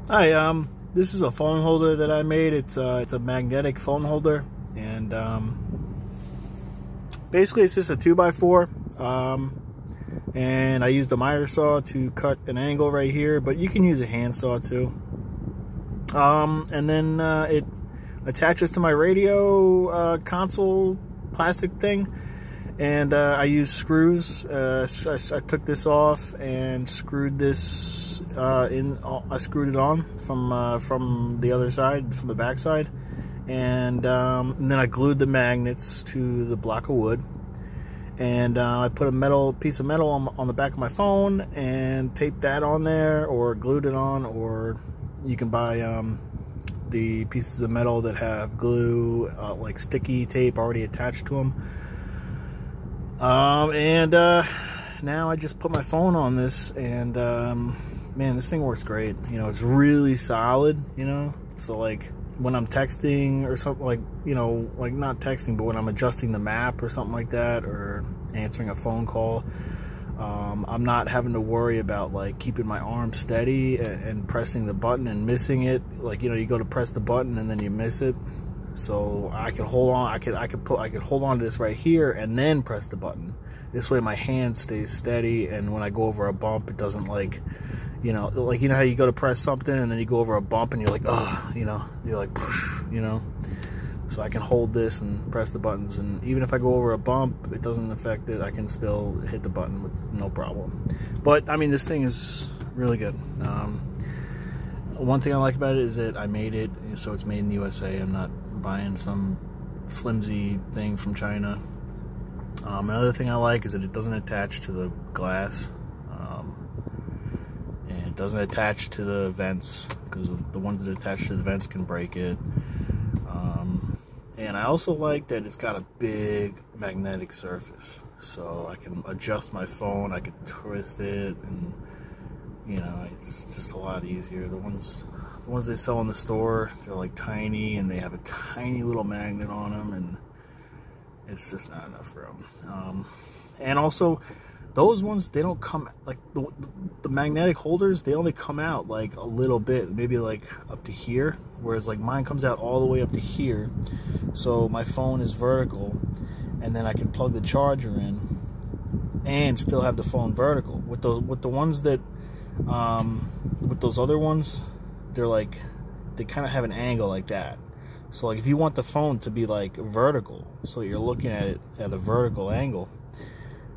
Hi, this is a phone holder that I made. It's a magnetic phone holder, and basically it's just a 2x4, and I used a miter saw to cut an angle right here, but you can use a hand saw too. And then it attaches to my radio console plastic thing, and I used screws. I took this off and screwed this I screwed it on from the other side, from the back side, and then I glued the magnets to the block of wood, and I put a piece of metal on the back of my phone and taped that on there, or glued it on, or you can buy the pieces of metal that have glue, like sticky tape already attached to them. Now I just put my phone on this, and man, this thing works great. You know, it's really solid, you know, so like when I'm texting or something, like, you know, like not texting, but when I'm adjusting the map or something like that, or answering a phone call, I'm not having to worry about like keeping my arm steady and pressing the button and missing it. Like, you know, you go to press the button and then you miss it. So I can hold on. I could hold on to this right here and then press the button. This way my hand stays steady, and when I go over a bump, it doesn't, like, you know how you go to press something and then you go over a bump and you're like, oh, you know, you're like, you know. So I can hold this and press the buttons, and even if I go over a bump, it doesn't affect it. I can still hit the button with no problem. But I mean, this thing is really good. One thing I like about it is that I made it, so it's made in the USA. I'm not buying some flimsy thing from China. Another thing I like is that it doesn't attach to the glass, and it doesn't attach to the vents, because the ones that attach to the vents can break it. And I also like that it's got a big magnetic surface, so I can adjust my phone, I can twist it, and you know, it's just a lot easier. The ones they sell in the store, they're like tiny, and they have a tiny little magnet on them, and it's just not enough room. And also, those ones, they don't come, like the magnetic holders, they only come out like a little bit, maybe like up to here, whereas like mine comes out all the way up to here. So my phone is vertical, and then I can plug the charger in and still have the phone vertical. With the ones that with those other ones, they're like, they kind of have an angle like that. So like if you want the phone to be like vertical, so you're looking at it at a vertical angle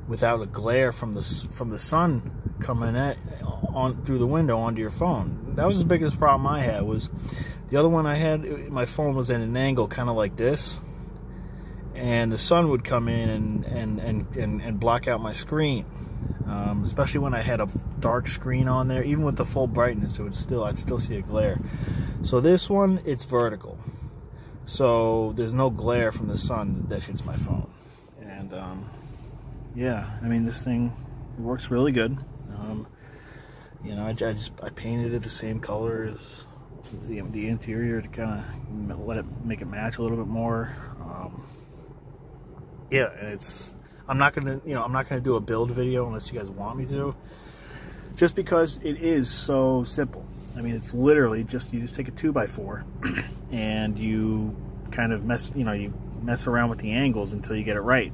without a glare from the sun coming through the window onto your phone. That was the biggest problem I had. Was the other one I had, my phone was at an angle kind of like this, and the sun would come in and block out my screen. Especially when I had a dark screen on there, even with the full brightness, I'd still see a glare. So this one, it's vertical, so there's no glare from the sun that hits my phone. And yeah, I mean, this thing works really good. You know, I painted it the same color as the interior to kind of make it match a little bit more. Yeah, and I'm not gonna do a build video unless you guys want me to, just because it is so simple. I mean, it's literally just, you just take a 2x4 and you kind of mess around with the angles until you get it right.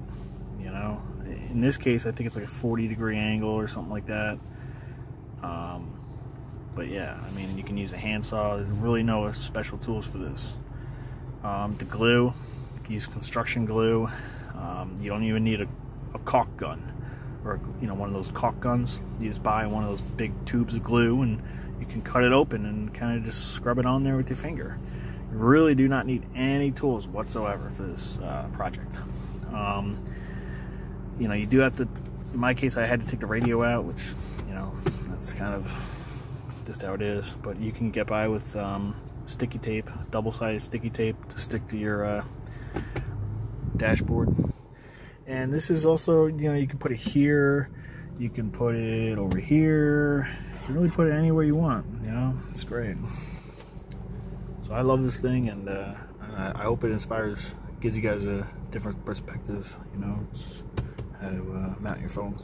You know, in this case, I think it's like a 40-degree angle or something like that. But yeah, I mean, you can use a handsaw. There's really no special tools for this. The glue, you can use construction glue. You don't even need a caulk gun, or, you know, one of those caulk guns. You just buy one of those big tubes of glue, and you can cut it open and kind of just scrub it on there with your finger. You really do not need any tools whatsoever for this project. You know, you do have to, in my case, I had to take the radio out, which, you know, that's kind of just how it is. But you can get by with sticky tape, double-sided sticky tape to stick to your dashboard. And this is also, you know, you can put it here, you can put it over here, you can really put it anywhere you want, you know. It's great. So I love this thing, and I hope it inspires, gives you guys a different perspective, you know, how to mount your phones.